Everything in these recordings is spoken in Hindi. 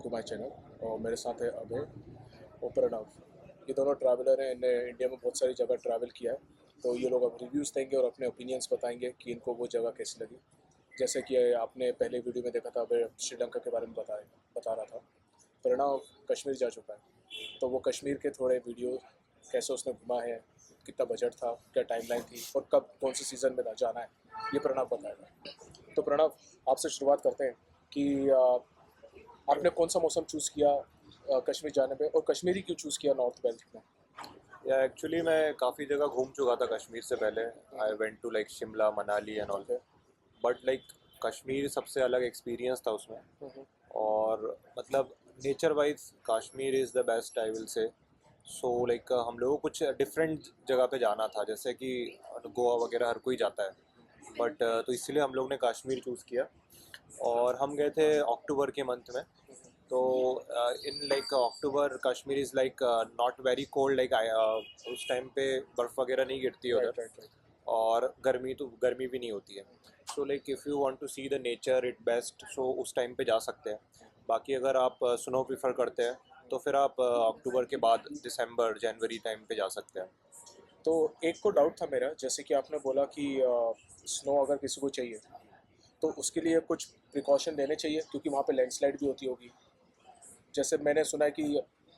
To my channel. और मेरे साथ है अभय और प्रणव। ये दोनों ट्रैवलर हैं, इन्हें इंडिया में बहुत सारी जगह ट्रैवल किया है। तो ये लोग अब रिव्यूज़ देंगे और अपने ओपिनियंस बताएंगे कि इनको वो जगह कैसी लगी। जैसे कि आपने पहले वीडियो में देखा था, अभय श्रीलंका के बारे में बता रहा था। प्रणव कश्मीर जा चुका है, तो वो कश्मीर के थोड़े वीडियो, कैसे उसने घुमा है, कितना बजट था, क्या टाइमलाइन थी और कब कौन से सीज़न में जाना है, ये प्रणव बताएगा। तो प्रणव, आपसे शुरुआत करते हैं कि आपने कौन सा मौसम चूज़ किया कश्मीर जाने पे, और कश्मीर ही क्यों चूज़ किया नॉर्थ बेल्ट में? या एक्चुअली मैं काफ़ी जगह घूम चुका था कश्मीर से पहले। I went to like Shimla, Manali and all. Okay. But like Kashmir सबसे अलग एक्सपीरियंस था उसमें। और मतलब nature wise Kashmir is the best I will say. So like हम लोगों को कुछ डिफरेंट जगह पे जाना था, जैसे कि गोवा वगैरह हर कोई जाता है, बट तो इसलिए हम लोग ने कश्मीर चूज़ किया। और हम गए थे अक्टूबर के मंथ में। तो in like October Kashmir is like not very cold, like उस टाइम पे बर्फ़ वगैरह नहीं गिरती है उधर। Right right right. और गर्मी भी नहीं होती है। So like if you want to see the nature it best, so उस टाइम पे जा सकते हैं। बाकी अगर आप स्नो प्रीफर करते हैं तो फिर आप अक्टूबर के बाद दिसंबर जनवरी टाइम पे जा सकते हैं। तो एक को डाउट था मेरा, जैसे कि आपने बोला कि स्नो अगर किसी को चाहिए तो उसके लिए कुछ प्रिकॉशन लेने चाहिए, क्योंकि वहाँ पे लैंडस्लाइड भी होती होगी। जैसे मैंने सुना है कि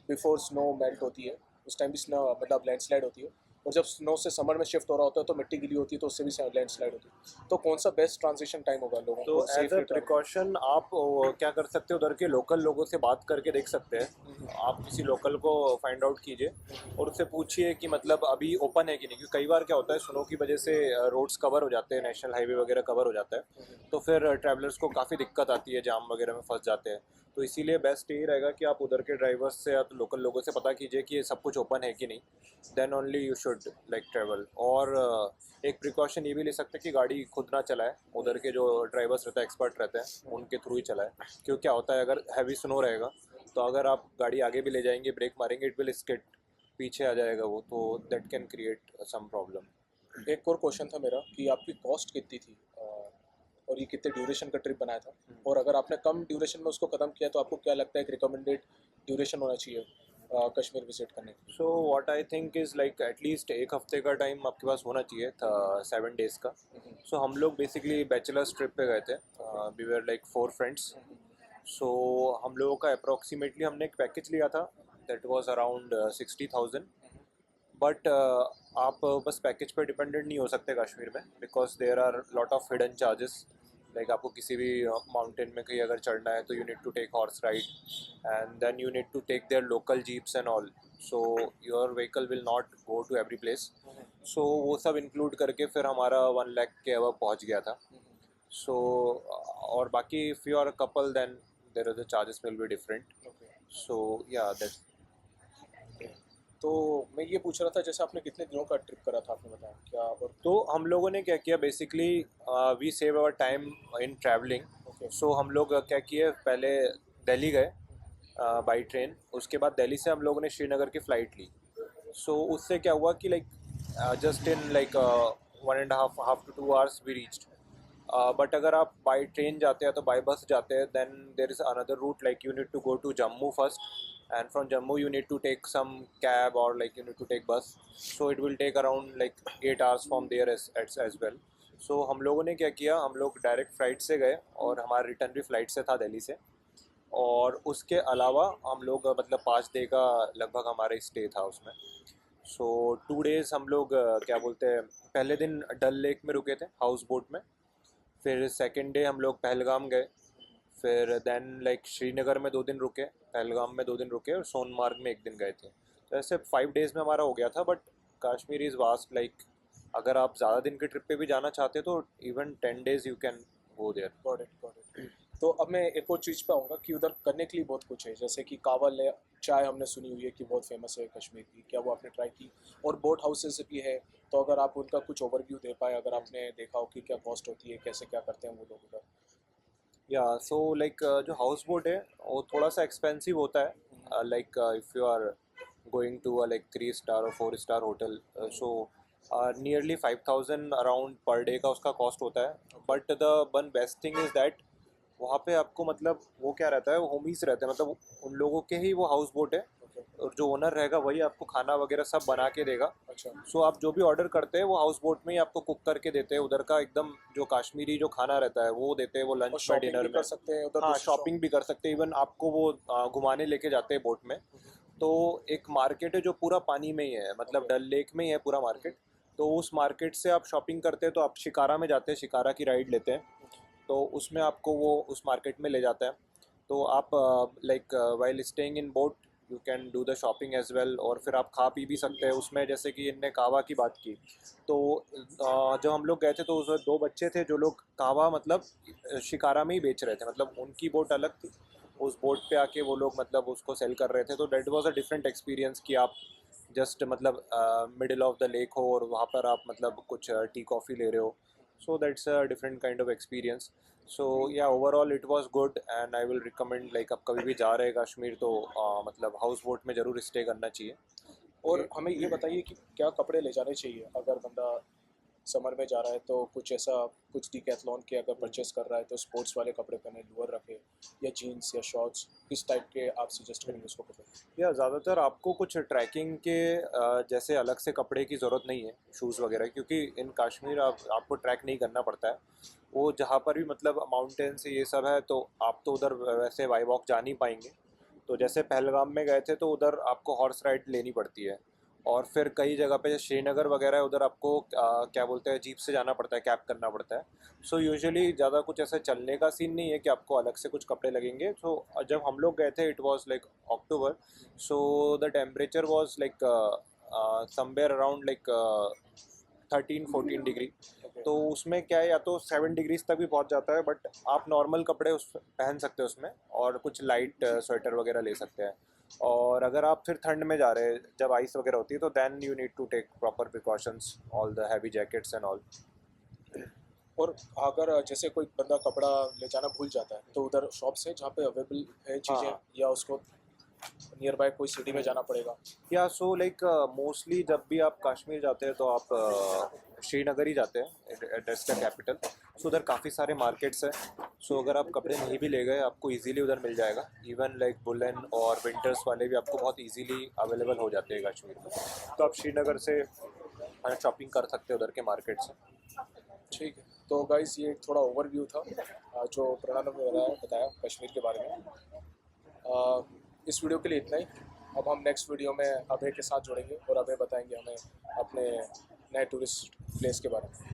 बिफोर स्नो मेल्ट होती है उस टाइम भी स्नो मतलब लैंडस्लाइड होती है, और जब स्नो से समर में शिफ्ट हो रहा होता है तो मिट्टी गीली होती है तो उससे भी लैंडस्लाइड होती है। तो कौन सा बेस्ट ट्रांजिशन टाइम होगा लोगों तो को as a safely travel? Precaution आप क्या कर सकते हो, उधर के लोकल लोगों से बात करके देख सकते हैं। आप किसी लोकल को फाइंड आउट कीजिए और उससे पूछिए कि मतलब अभी ओपन है कि नहीं, क्योंकि कई बार क्या होता है स्नो की वजह से रोड्स कवर हो जाते हैं, नेशनल हाईवे वगैरह कवर हो जाता है। तो फिर ट्रैवलर्स को काफ़ी दिक्कत आती है, जाम वगैरह में फंस जाते हैं। तो इसीलिए बेस्ट यही रहेगा कि आप उधर के ड्राइवर्स से या तो लोकल लोगों से पता कीजिए कि ये सब कुछ ओपन है कि नहीं। Then only you should like travel. और एक प्रिकॉशन ये भी ले सकते हैं कि गाड़ी खुद ना चलाए, उधर के जो ड्राइवर्स रहते हैं, एक्सपर्ट रहते हैं, उनके थ्रू ही चलाए। क्यों क्या होता है, अगर हैवी स्नो रहेगा तो अगर आप गाड़ी आगे भी ले जाएंगे, ब्रेक मारेंगे, इट विल स्किड, पीछे आ जाएगा वो, तो that can create some problem. एक और क्वेश्चन था मेरा कि आपकी कॉस्ट कितनी थी, और ये कितने ड्यूरेशन का ट्रिप बनाया था, और अगर आपने कम ड्यूरेशन में उसको ख़त्म किया तो आपको क्या लगता है एक रिकमेंडेड ड्यूरेशन होना चाहिए कश्मीर विजिट करने के so what I think is like at least एक हफ्ते का टाइम आपके पास होना चाहिए था, 7 डेज़ का। लिए? सो हम लोग बेसिकली बैचलर्स ट्रिप पे गए थे। We were like 4 friends. So हम लोगों का अप्रॉक्सीमेटली हमने एक पैकेज लिया था, दैट वाज अराउंड 60,000। बट आप बस पैकेज पर डिपेंडेंट नहीं हो सकते कश्मीर में, because there are lot of hidden charges. Like आपको किसी भी माउंटेन में कहीं अगर चढ़ना है तो you need to take horse ride and then you need to take their local jeeps and all. So your vehicle will not go to every place. So वो सब इंक्लूड करके फिर हमारा 1 लाख के अब पहुँच गया था। सो और बाकी if you are a couple then there are the charges will be different. Okay. So yeah that's. तो मैं ये पूछ रहा था, जैसे आपने कितने दिनों का ट्रिप करा था, आपने बताया क्या? और तो हम लोगों ने क्या किया basically, we save our time in travelling. Okay. So हम लोग क्या किए, पहले दिल्ली गए बाई ट्रेन। उसके बाद दिल्ली से हम लोगों ने श्रीनगर की फ़्लाइट ली। सो उससे क्या हुआ कि like just in like 1.5 to 2 hours we reached. But अगर आप बाई ट्रेन जाते हैं तो बाई बस जाते हैं, then there is another route, like you need to go to Jammu first and from Jammu you need to take some cab or like you need to take bus. So it will take around like 8 hours from there as well. So हम लोगों ने क्या किया, हम लोग डायरेक्ट फ़्लाइट से गए और हमारा रिटर्न भी फ़्लाइट से था दिल्ली से। और उसके अलावा हम लोग मतलब 5 डे का लगभग हमारा स्टे था उसमें। सो 2 डेज़ हम लोग क्या बोलते हैं, पहले दिन डल लेक में रुके थे हाउस बोट में। फिर सेकंड डे हम लोग पहलगाम गए। फिर देन लाइक श्रीनगर में 2 दिन रुके, पहलगाम में 2 दिन रुके और सोनमार्ग में 1 दिन गए थे। तो ऐसे 5 डेज़ में हमारा हो गया था। But Kashmir is vast, like अगर आप ज़्यादा दिन के ट्रिप पे भी जाना चाहते हो तो even 10 days you can go there. Got it got it. तो अब मैं एक और चीज़ पे आऊँगा कि उधर करने के लिए बहुत कुछ है, जैसे कि कावल है, चाय हमने सुनी हुई है कि बहुत फेमस है कश्मीर की, क्या वो आपने ट्राई की? और बोट हाउसेस भी है, तो अगर आप उनका कुछ ओवरव्यू दे पाए, अगर आपने देखा हो कि क्या कॉस्ट होती है, कैसे क्या करते हैं वो लोग उधर? या सो लाइक जो हाउस बोट है वो थोड़ा सा एक्सपेंसिव होता है। Like if you are going to like 3 star और 4 star hotel, so nearly 5,000 around per day का उसका कॉस्ट होता है। Okay. But the one best thing is that वहाँ पे आपको मतलब वो क्या रहता है, वो होमीज रहते हैं, मतलब उन लोगों के ही वो हाउस बोट है, ओके, और जो ओनर रहेगा वही आपको खाना वगैरह सब बना के देगा। अच्छा, सो आप जो भी ऑर्डर करते हैं वो हाउस बोट में ही आपको कुक करके देते हैं, उधर का एकदम जो कश्मीरी जो खाना रहता है वो देते हैं, वो और लंच में शॉपिंग डिनर भी में। कर सकते हैं उधर हाँ, दूसरी शॉप? शॉपिंग भी कर सकते हैं, इवन आपको वो घुमाने लेके जाते हैं बोट में। तो एक मार्केट है जो पूरा पानी में ही है, मतलब ओके, डल लेक में ही है पूरा मार्केट। तो उस मार्केट से आप शॉपिंग करते हैं तो आप शिकारा में जाते हैं, शिकारा की राइड लेते हैं, तो उसमें आपको वो उस मार्केट में ले जाता है। तो आप like while staying in boat you can do the shopping as well, और फिर आप खा पी भी सकते हैं उसमें। जैसे कि इनने कहवा की बात की, तो जब हम लोग गए थे तो उसमें दो बच्चे थे जो लोग कहवा मतलब शिकारा में ही बेच रहे थे, मतलब उनकी बोट अलग थी, उस बोट पे आके वो लोग मतलब उसको सेल कर रहे थे। तो that was a different experience कि आप जस्ट मतलब मिडिल ऑफ द लेक हो और वहाँ पर आप मतलब कुछ टी कॉफ़ी ले रहे हो। So that's a different kind of experience. So yeah overall it was good and I will recommend, like आप कभी भी जा रहे हैं कश्मीर तो मतलब हाउस बोट में ज़रूर स्टे करना चाहिए। और हमें ये बताइए कि क्या कपड़े ले जाने चाहिए अगर बंदा समर में जा रहा है, तो कुछ ऐसा, कुछ डिकैथलॉन के अगर परचेस कर रहा है तो स्पोर्ट्स वाले कपड़े पहने, लोअर रखे, या जीन्स या शॉर्ट्स, किस टाइप के आप सजेस्ट करेंगे उसको कपड़े? या ज़्यादातर आपको कुछ ट्रैकिंग के जैसे अलग से कपड़े की ज़रूरत नहीं है, शूज़ वगैरह, क्योंकि इन कश्मीर आपको ट्रैक नहीं करना पड़ता है। वो जहाँ पर भी मतलब माउंटेन्स ये सब है तो आप तो उधर वैसे बाई वॉक जा नहीं पाएंगे। तो जैसे पहलगाम में गए थे तो उधर आपको हॉर्स राइड लेनी पड़ती है, और फिर कई जगह पे जैसे श्रीनगर वगैरह है उधर आपको क्या बोलते हैं, जीप से जाना पड़ता है, कैब करना पड़ता है। सो यूजुअली ज़्यादा कुछ ऐसा चलने का सीन नहीं है कि आपको अलग से कुछ कपड़े लगेंगे। सो जब हम लोग गए थे it was like October, so the temperature was like somewhere around like 13-14 degree. Okay, तो उसमें क्या है, या तो 7 डिग्रीज तक भी पहुंच जाता है, बट आप नॉर्मल कपड़े उस पहन सकते हैं उसमें, और कुछ लाइट स्वेटर वगैरह ले सकते हैं। और अगर आप फिर ठंड में जा रहे हैं जब आइस वगैरह होती है तो then you need to take proper precautions, all the heavy jackets and all. और अगर जैसे कोई बंदा कपड़ा ले जाना भूल जाता है तो उधर शॉप्स है जहाँ पे अवेलेबल है हाँ चीज़ें, हाँ। या उसको नियर बाय कोई सिटी में जाना पड़ेगा? या सो लाइक मोस्टली जब भी आप कश्मीर जाते हैं तो आप श्रीनगर ही जाते हैं, दैट्स द कैपिटल। सो उधर काफ़ी सारे मार्केट्स हैं। सो अगर आप कपड़े नहीं भी ले गए आपको इजीली उधर मिल जाएगा, इवन लाइक वुलन और विंटर्स वाले भी आपको बहुत इजीली अवेलेबल हो जाते हैं कश्मीर में। तो आप श्रीनगर से शॉपिंग कर सकते हैं उधर के मार्केट से। ठीक है, तो गाइस ये एक थोड़ा ओवरव्यू था जो प्रणव ने बताया कश्मीर के बारे में। इस वीडियो के लिए इतना ही। अब हम नेक्स्ट वीडियो में अभय के साथ जुड़ेंगे और अभय बताएंगे हमें अपने नए टूरिस्ट प्लेस के बारे में।